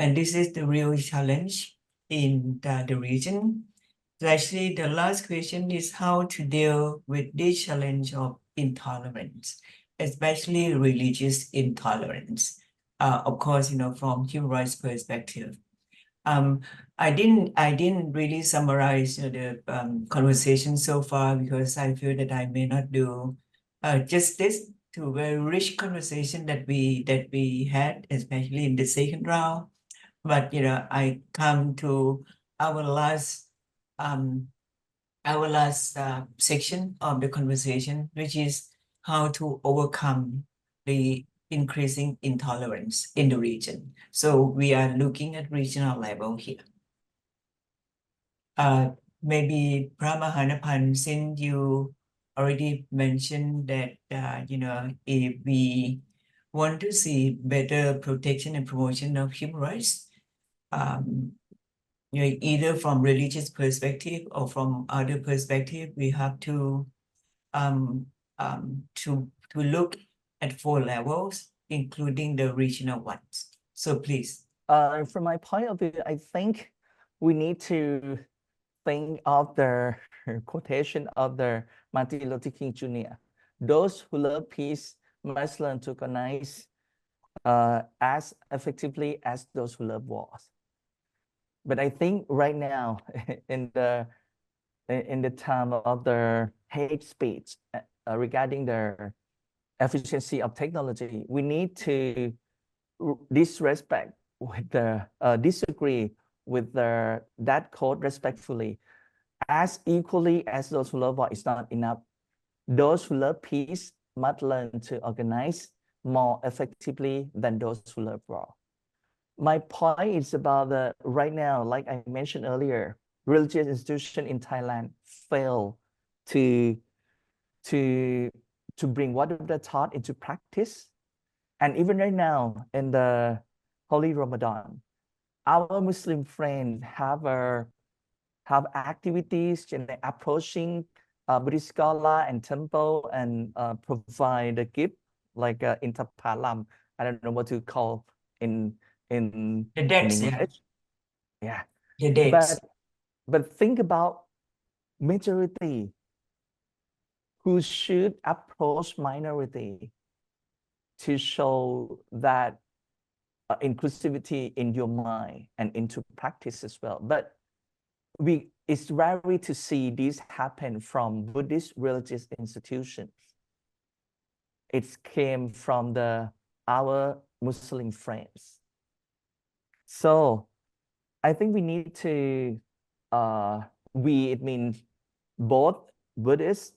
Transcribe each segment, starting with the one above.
And this is the real challenge in the region. So actually, the last question is how to deal with this challenge of intolerance, especially religious intolerance. Of course, from human rights perspective. Um, I didn't really summarize the conversation so far because I feel that I may not do justice to a very rich conversation that we had, especially in the second round. But I come to our last um, section of the conversation, which is how to overcome the increasing intolerance in the region. So we are looking at regional level here. Maybe Napan, since you already mentioned that, if we want to see better protection and promotion of human rights, either from religious perspective or from other perspective, we have to look at 4 levels, including the regional ones. So please. From my point of view, I think we need to think of the quotation of the Martin Luther King Jr. Those who love peace must learn to organize as effectively as those who love wars. But I think right now, in the time of the hate speech regarding the efficiency of technology, we need to disrespect with the disagree with that code respectfully, as equally as those who love war is not enough. Those who love peace must learn to organize more effectively than those who love war. My point is about the right now, like I mentioned earlier, religious institution in Thailand fail to bring what they taught into practice. And even right now in the Holy Ramadan, our Muslim friends have activities and approaching Buddhist scholar and temple and provide a gift like intapalam. I don't know what to call in The dates, English. Yeah. The dates. But think about majority who should approach minority to show that inclusivity in your mind and into practice as well. But it's rare to see this happen from Buddhist religious institutions. It came from our Muslim friends. So I think we need to, it means both Buddhist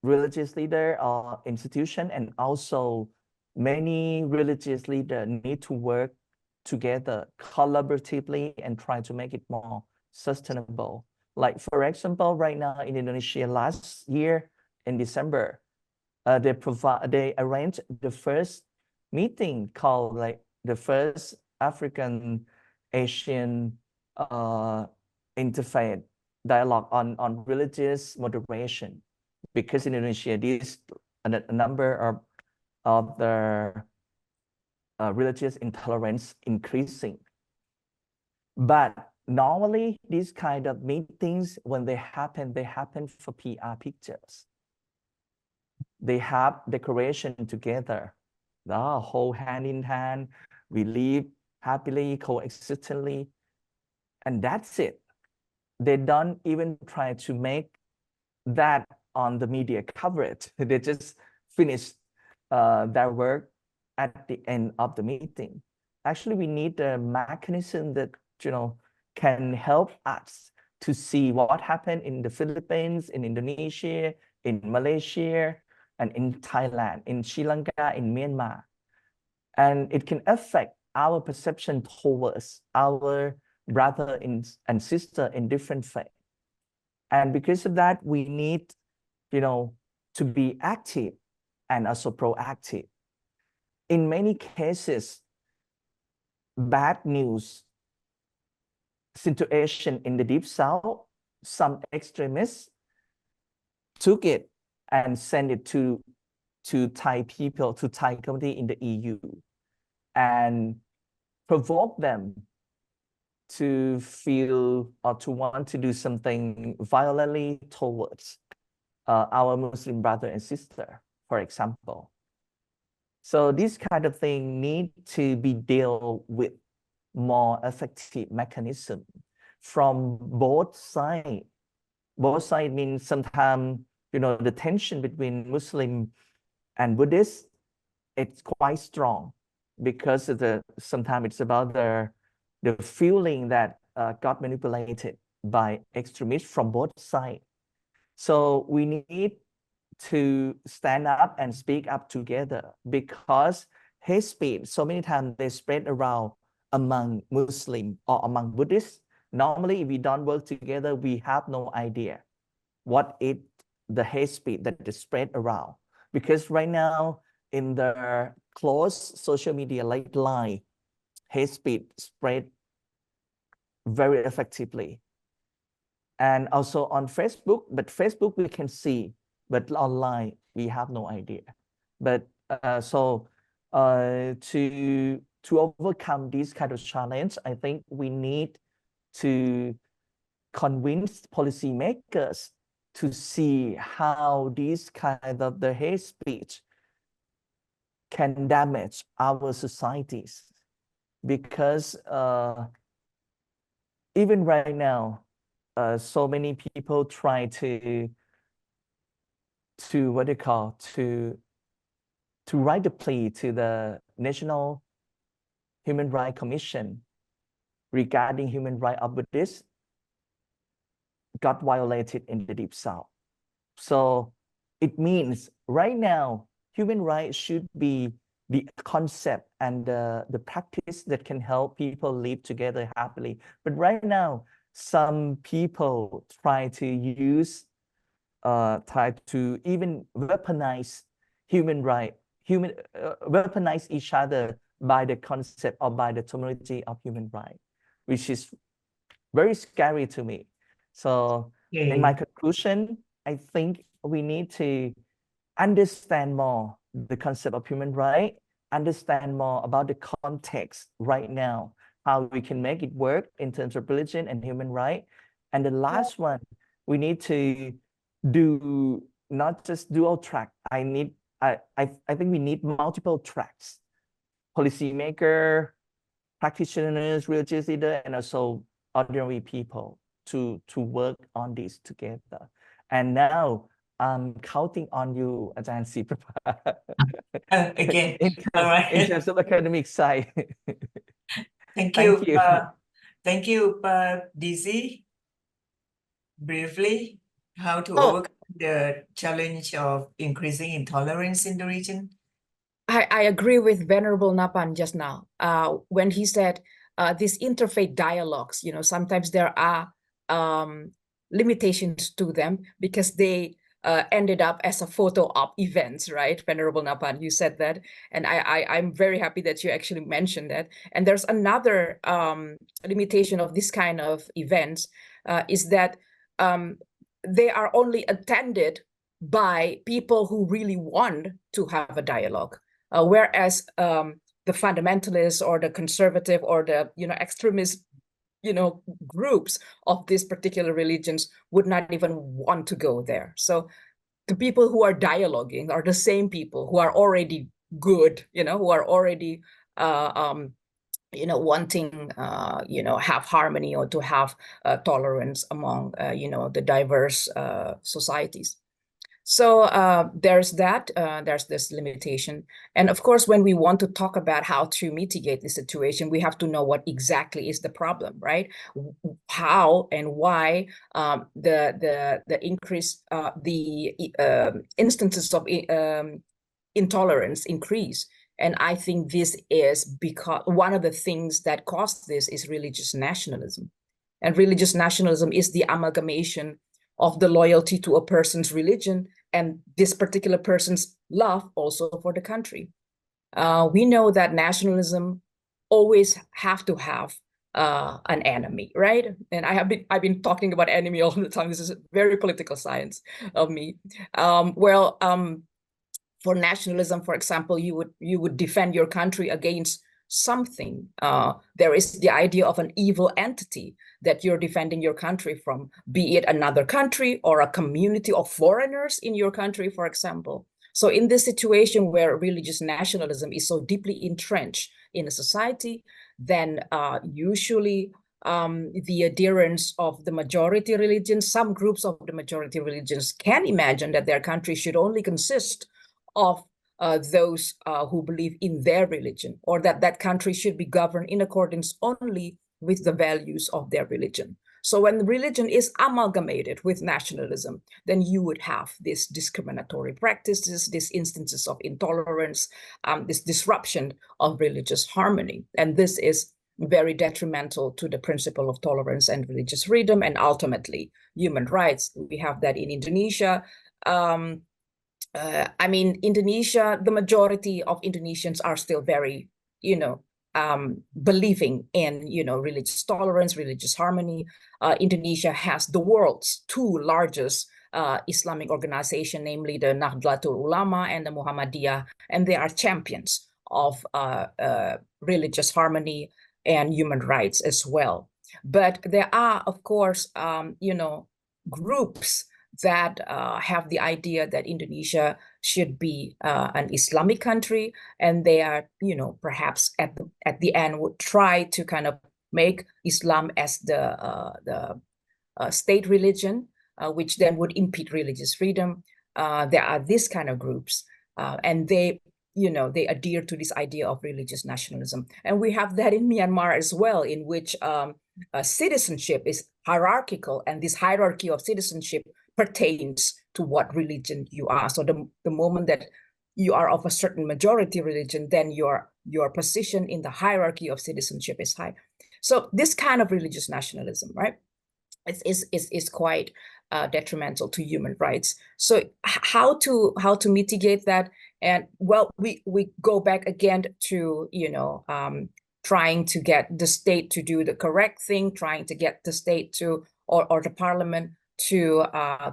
religious leader or institution and also many religious leaders need to work together collaboratively and try to make it more sustainable. Like for example, right now in Indonesia, last year in December, they arranged the first meeting called like the first African Asian interfaith dialogue on religious moderation, because in Indonesia this a number of the religious intolerance increasing. But normally these kind of meetings, when they happen for PR pictures. They have decoration together, the whole hand in hand, we live happily, coexistently, and that's it. They don't even try to make that on the media coverage. They just finish their work at the end of the meeting. Actually, we need a mechanism that can help us to see what happened in the Philippines, in Indonesia, in Malaysia, and in Thailand, in Sri Lanka, in Myanmar. And it can affect our perception towards our brother and sister in different faith. And because of that, we need, to be active and also proactive. In many cases, bad news situation in the Deep South, some extremists took it and sent it to Thai people, to Thai community in the EU. And provoke them to feel or to want to do something violently towards our Muslim brother and sister, for example. So this kind of thing need to be dealt with more effective mechanism from both sides. Both sides means sometimes, the tension between Muslim and Buddhist, it's quite strong because sometimes it's about the feeling that got manipulated by extremists from both sides. So we need to stand up and speak up together, because hate speech, so many times they spread around among Muslim or among Buddhists. Normally, if we don't work together, we have no idea what the hate speech that is spread around. Because right now, in the closed social media like Line, hate speech spread very effectively. And also on Facebook, but Facebook we can see, but online we have no idea. But to overcome this kind of challenge, I think we need to convince policymakers to see how this kind of the hate speech can damage our societies. Because even right now, so many people try to what they call to write a plea to the National Human Rights Commission regarding human rights of Buddhists got violated in the Deep South. So it means right now human rights should be the concept and the practice that can help people live together happily. But right now, some people try to even weaponize human right, weaponize each other by the concept or by the terminology of human right, which is very scary to me. So in my conclusion, I think we need to understand more the concept of human right, understand more about the context right now, how we can make it work in terms of religion and human right. And the last one, we need to do not just dual track. I think we need multiple tracks: policymaker, practitioners, religious leader, and also ordinary people to work on this together. And now I'm counting on you, Ajahn Siprapa. Again, all right. In terms of academic side. Thank Thank you. you. Thank you, DC. Briefly, how to Oh. overcome the challenge of increasing intolerance in the region? I agree with Venerable Napan just now when he said these interfaith dialogues, sometimes there are limitations to them because they ended up as a photo op events, right? Venerable Napan, you said that. And I'm very happy that you actually mentioned that. And there's another limitation of this kind of events is that they are only attended by people who really want to have a dialogue. Whereas the fundamentalists or the conservative or the extremist groups of these particular religions would not even want to go there. So the people who are dialoguing are the same people who are already good, who are already wanting have harmony or to have tolerance among the diverse societies. So there's this limitation. And of course, when we want to talk about how to mitigate the situation, we have to know what exactly is the problem, right? How and why the increase, instances of intolerance increase. And I think this is because one of the things that caused this is religious nationalism. And religious nationalism is the amalgamation of the loyalty to a person's religion and this particular person's love also for the country. We know that nationalism always have to have an enemy, right? And I've been talking about enemy all the time. This is very political science of me. For nationalism, for example, you would defend your country against something. There is the idea of an evil entity that you're defending your country from, be it another country or a community of foreigners in your country, for example. So in this situation where religious nationalism is so deeply entrenched in a society, then usually the adherents of the majority religions, some groups of the majority religions can imagine that their country should only consist of those who believe in their religion, or that that country should be governed in accordance only with the values of their religion. So when religion is amalgamated with nationalism, then you would have these discriminatory practices, these instances of intolerance, this disruption of religious harmony. And this is very detrimental to the principle of tolerance and religious freedom, and ultimately human rights. We have that in Indonesia. I mean, Indonesia, the majority of Indonesians are still very, believing in, religious tolerance, religious harmony. Indonesia has the world's two largest Islamic organization, namely the Nahdlatul Ulama and the Muhammadiyah, and they are champions of religious harmony and human rights as well. But there are, of course, groups that have the idea that Indonesia should be an Islamic country, and they are, perhaps at the end would try to kind of make Islam as the state religion, which then would impede religious freedom. There are these kind of groups, and they adhere to this idea of religious nationalism. And we have that in Myanmar as well, in which citizenship is hierarchical, and this hierarchy of citizenship pertains to what religion you are. So the moment that you are of a certain majority religion, then your position in the hierarchy of citizenship is high. So this kind of religious nationalism, right, is quite detrimental to human rights. So how to mitigate that? And well, we go back again to trying to get the state to do the correct thing, trying to get the state to or the parliament to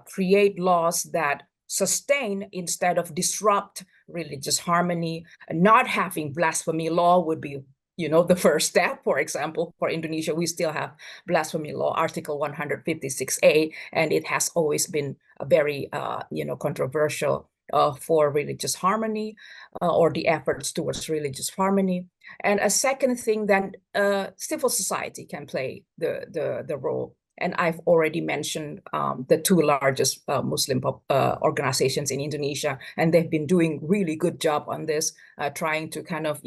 create laws that sustain instead of disrupt religious harmony. Not having blasphemy law would be the first step. For example, for Indonesia, we still have blasphemy law, Article 156A, and it has always been a very controversial for religious harmony or the efforts towards religious harmony. And a second thing, then civil society can play the role. And I've already mentioned the two largest Muslim organizations in Indonesia, and they've been doing really good job on this, trying to kind of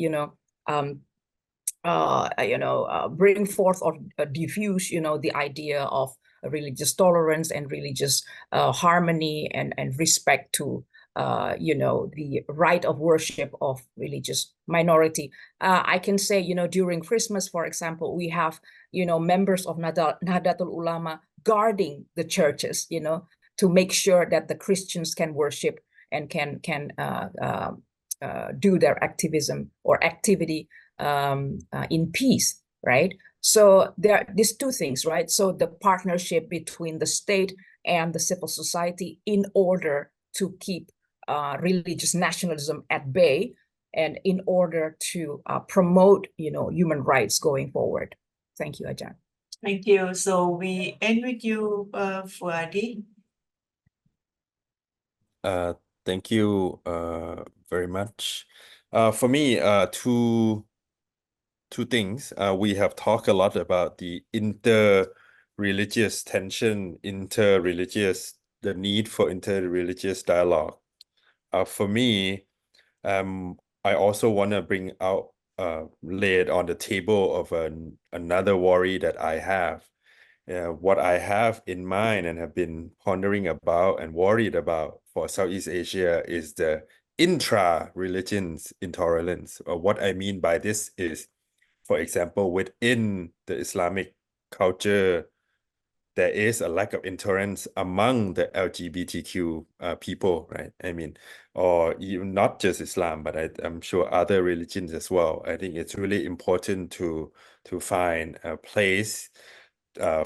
bring forth or diffuse the idea of religious tolerance and religious harmony and respect to the right of worship of religious minority. I can say, during Christmas, for example, we have, members of Nahdlatul Ulama guarding the churches, to make sure that the Christians can worship and can do their activism or activity in peace, right? So there are these two things, right? So the partnership between the state and the civil society in order to keep religious nationalism at bay, and in order to promote, human rights going forward. Thank you, Ajahn. Thank you. So we end with you, Fuadi. Thank you very much. For me, two things. We have talked a lot about the inter-religious tension, the need for inter-religious dialogue. For me, I also want to bring out, lay it on the table of another worry that I have. What I have in mind and have been pondering about and worried about for Southeast Asia is the intra-religions intolerance. What I mean by this is, for example, within the Islamic culture, there is a lack of intolerance among the LGBTQ people, right? I mean, or even not just Islam, but I'm sure other religions as well. I think it's really important to find a place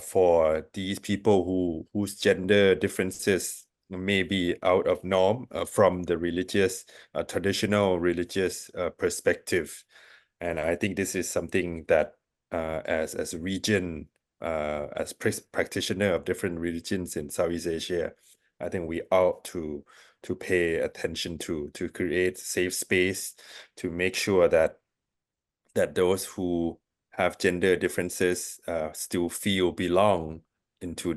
for these people whose gender differences may be out of norm from the traditional religious perspective. And I think this is something that as a region, as practitioner of different religions in Southeast Asia, I think we ought to pay attention to create safe space, to make sure that those who have gender differences still feel belong into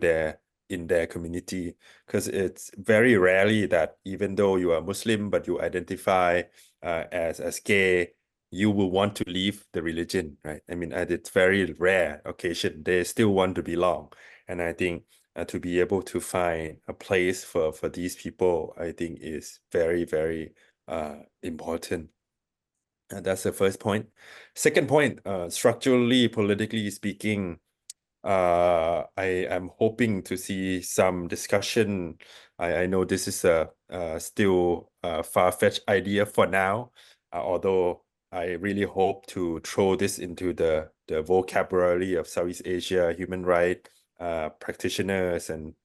in their community, because it's very rarely that even though you are Muslim but you identify as gay, you will want to leave the religion, right? I mean, it's very rare occasion they still want to belong, and I think to be able to find a place for these people, I think is very, very important. That's the first point. Second point, structurally, politically speaking, I am hoping to see some discussion. I know this is a still a far-fetched idea for now, although I really hope to throw this into the vocabulary of Southeast Asia human rights practitioners and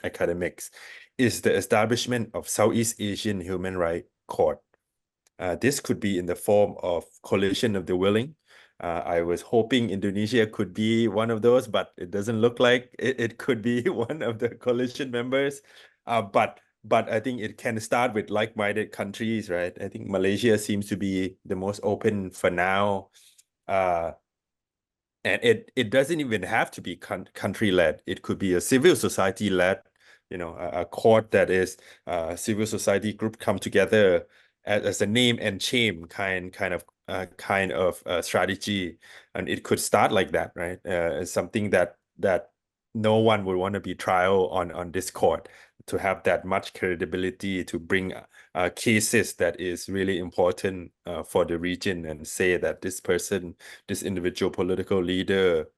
academics, is the establishment of Southeast Asian Human Rights Court. This could be in the form of coalition of the willing. I was hoping Indonesia could be one of those, but it doesn't look like it could be one of the coalition members. But I think it can start with like-minded countries, right? I think Malaysia seems to be the most open for now. And it doesn't even have to be country-led. It could be a civil society-led, a court that is civil society group come together as a name and shame kind of strategy, and it could start like that, right? It's something that no one would want to be trial on this court, to have that much credibility to bring cases that is really important for the region, and say that this person, this individual political leader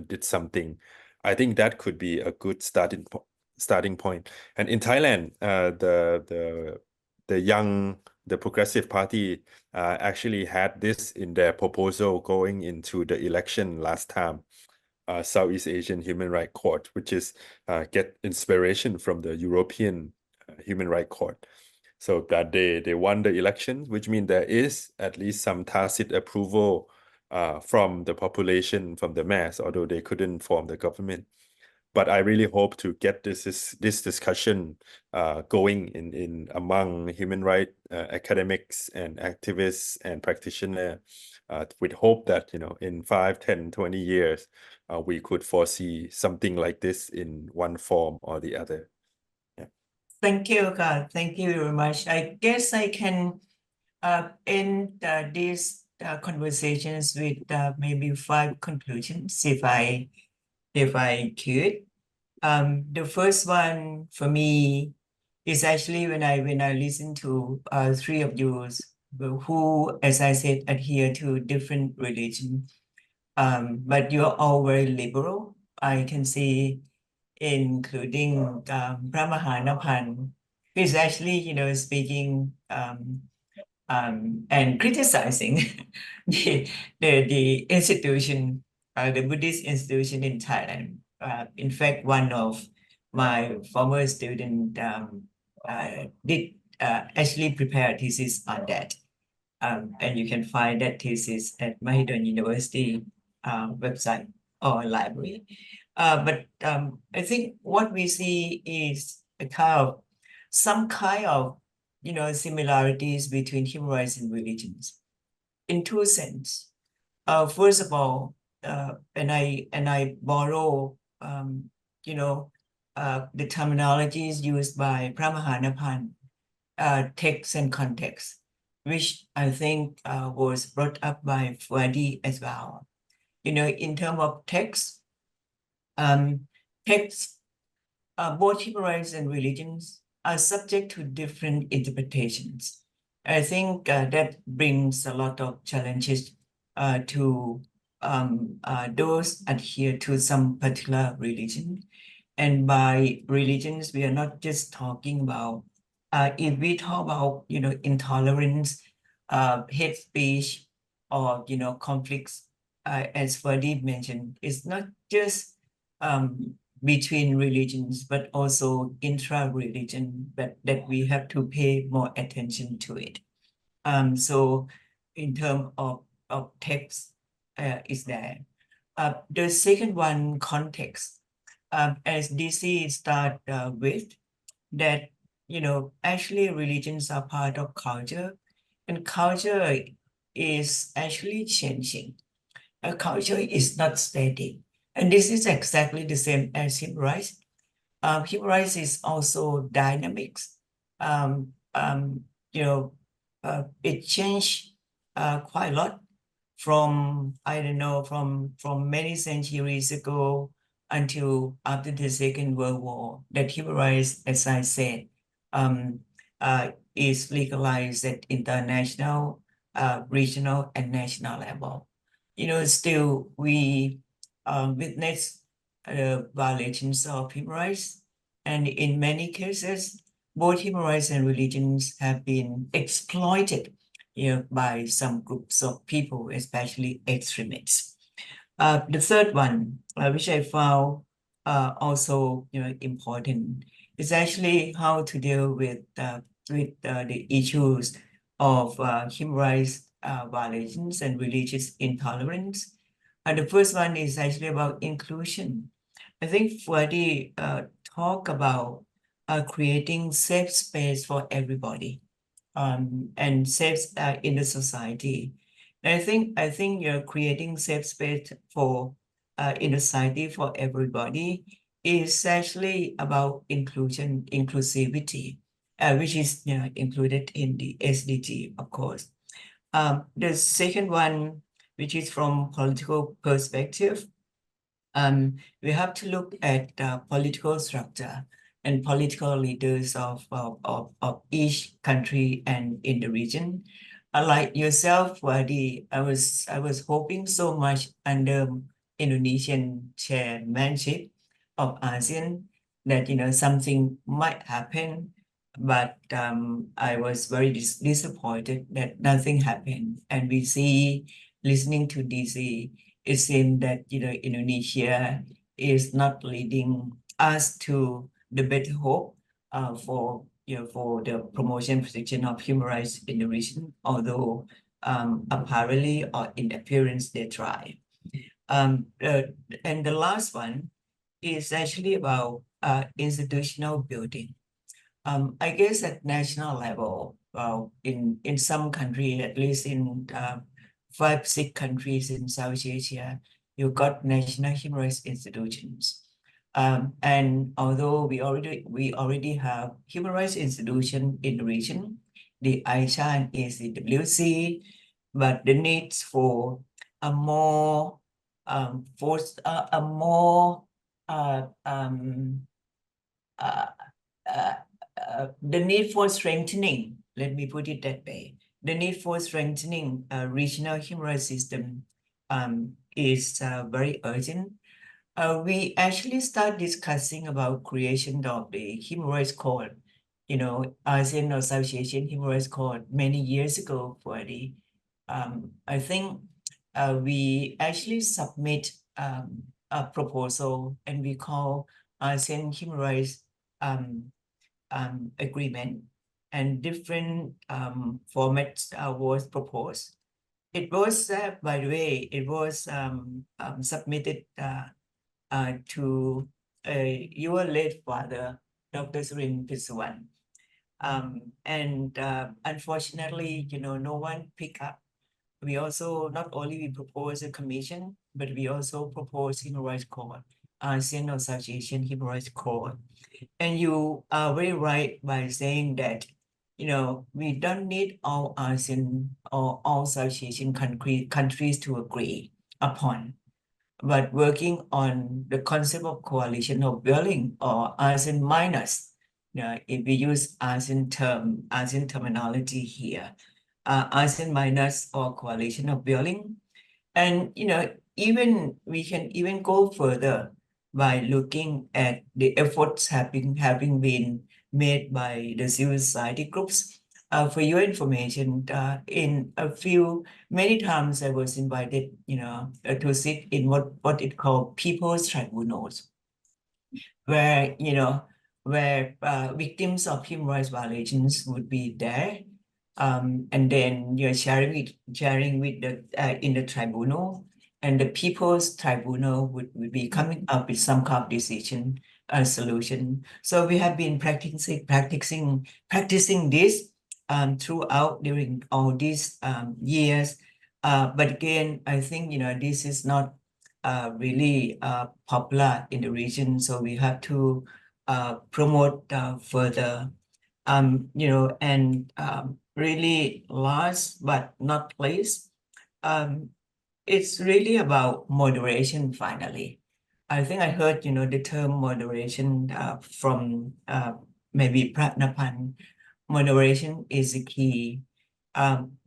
did something. I think that could be a good starting point. And in Thailand, the Progressive Party actually had this in their proposal going into the election last time. Southeast Asian Human Rights Court, which is get inspiration from the European Human Rights Court. So that they won the election, which means there is at least some tacit approval from the population, from the mass, although they couldn't form the government. But I really hope to get this discussion going in among human rights academics and activists and practitioners, with hope that in 5, 10, 20 years we could foresee something like this in one form or the other. Thank you, God. Thank you very much. I guess I can end these conversations with maybe 5 conclusions, if I could. The first one for me is actually when I listen to 3 of you who, as I said, adhere to different religions, but you're all very liberal. I can see, including Napan, who is actually, speaking and criticizing the institution, the Buddhist institution in Thailand. In fact, one of my former students did actually prepare a thesis on that. And you can find that thesis at Mahidol University website or library. But I think what we see is some kind of similarities between human rights and religions in 2 senses. First of all, and I borrow the terminologies used by Napan, text and context, which I think was brought up by Fuadi as well. In terms of text, both human rights and religions are subject to different interpretations. I think that brings a lot of challenges to those adhere to some particular religion. And by religions, we are not just talking about, if we talk about, intolerance, hate speech, or, conflicts, as Fadi mentioned, it's not just between religions, but also intra-religion, that we have to pay more attention to it. So in terms of text is there. The second one, context, as DC start with, that, actually religions are part of culture, and culture is actually changing. A culture is not static. And this is exactly the same as human rights. Human rights is also dynamics. Um, um, it changed quite a lot from, I don't know, from many centuries ago until after the Second World War, that human rights, as I said, is legalized at international, regional, and national level. Still we witness violations of human rights, and in many cases, both human rights and religions have been exploited by some groups of people, especially extremists. The third one, which I found also important, is actually how to deal with the issues of human rights violations and religious intolerance. The first one is actually about inclusion. I think Fuadi talked about creating safe space for everybody, and safe in the society. And I think you're creating safe space for in the society for everybody is actually about inclusivity, which is included in the SDG, of course. The second one, which is from political perspective, we have to look at political structure and political leaders of each country and in the region. Like yourself, Wadi, I was hoping so much under Indonesian chairmanship of ASEAN that something might happen, but I was very disappointed that nothing happened. And we see, listening to DC, it seems that Indonesia is not leading us to the better hope for the promotion protection of human rights in the region, although apparently or in appearance they try. And the last one is actually about institutional building. I guess at national level, in some countries, at least in 5, 6 countries in South Asia, you've got national human rights institutions. And although we already have human rights institution in the region, the ASEAN is the WC, but the needs for a more the need for strengthening, let me put it that way, the need for strengthening a regional human rights system is very urgent. We actually start discussing about creation of the Human Rights Court, ASEAN Association Human Rights Court many years ago for the, I think we actually submit a proposal, and we call ASEAN Human Rights agreement, and different formats was proposed. It was, by the way, it was submitted to your late father, Dr. Surin Pitsuwan. And unfortunately, no one picked up. We also, not only we propose a commission, but we also propose Human Rights Court, ASEAN Association Human Rights Court. And you are very right by saying that, we don't need all ASEAN or all South Asian countries to agree upon, but working on the concept of coalition of willing, or ASEAN minus. If we use ASEAN terminology here, ASEAN minus or coalition of willing. And we can even go further by looking at the efforts having been made by the civil society groups. For your information, many times I was invited, to sit in what it called people's tribunals, where victims of human rights violations would be there and then you're sharing with the in the tribunal, and the people's tribunal would be coming up with some kind of decision, solution. So we have been practicing this throughout during all these years. But again, I think this is not really popular in the region, so we have to promote further. And really last but not least, it's really about moderation finally. I think I heard, the term moderation from maybe Napan. Moderation is the key,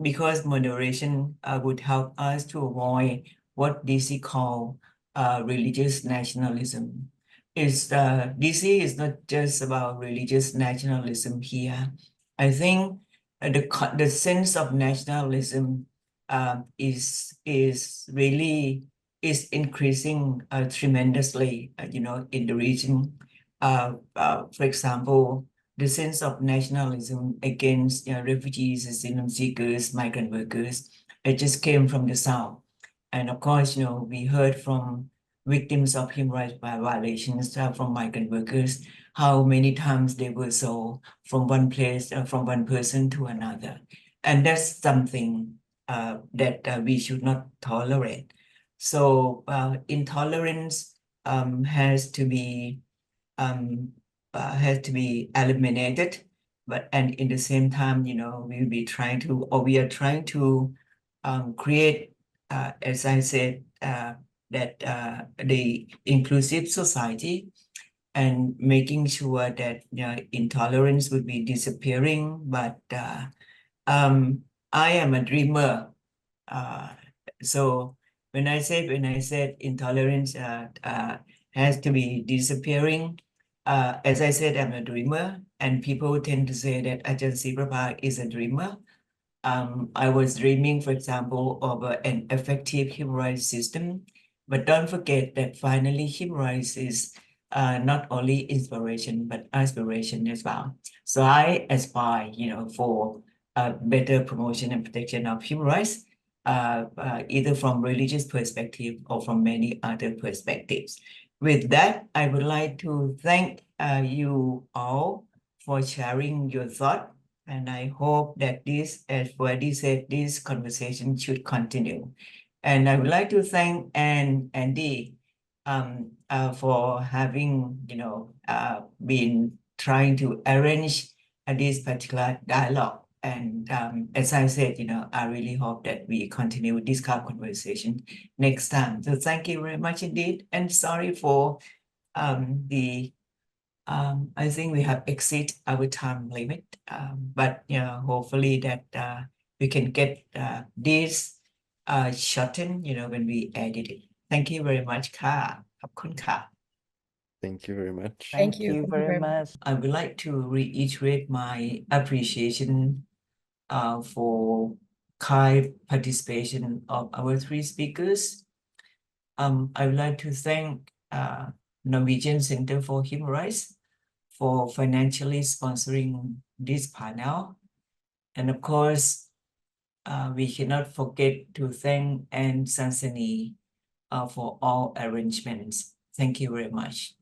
because moderation would help us to avoid what DC call religious nationalism. DC is not just about religious nationalism here. I think the sense of nationalism is really increasing tremendously, in the region. For example, the sense of nationalism against refugees, asylum seekers, migrant workers, it just came from the South. And of course, we heard from victims of human rights violations from migrant workers, how many times they were sold from one place, from one person to another. And that's something that we should not tolerate. So intolerance has to be eliminated, and in the same time, we are trying to create, as I said, that the inclusive society, and making sure that intolerance would be disappearing. But I am a dreamer, so when I said intolerance has to be disappearing, as I said, I'm a dreamer, and people tend to say that Ajahn Siprapha is a dreamer. I was dreaming, for example, of an effective human rights system, but don't forget that finally human rights is not only inspiration but aspiration as well. So I aspire, for a better promotion and protection of human rights, either from religious perspective or from many other perspectives. With that, I would like to thank you all for sharing your thought, and I hope that this, as Fuadi said, this conversation should continue. And I would like to thank Andy for having, been trying to arrange this particular dialogue. And as I said, I really hope that we continue this kind of conversation next time. So thank you very much indeed. And sorry for I think we have exceeded our time limit, but hopefully that we can get this shortened, when we edit it. Thank you very much, Ka. ขอบคุณค่ะ Thank you very much. Thank Thank you. you Thank you very very much. much. I would like to reiterate my appreciation for kind participation of our three speakers. I would like to thank Norwegian Center for Human Rights for financially sponsoring this panel. And of course, we cannot forget to thank Anne Sansani for all arrangements. Thank you very much.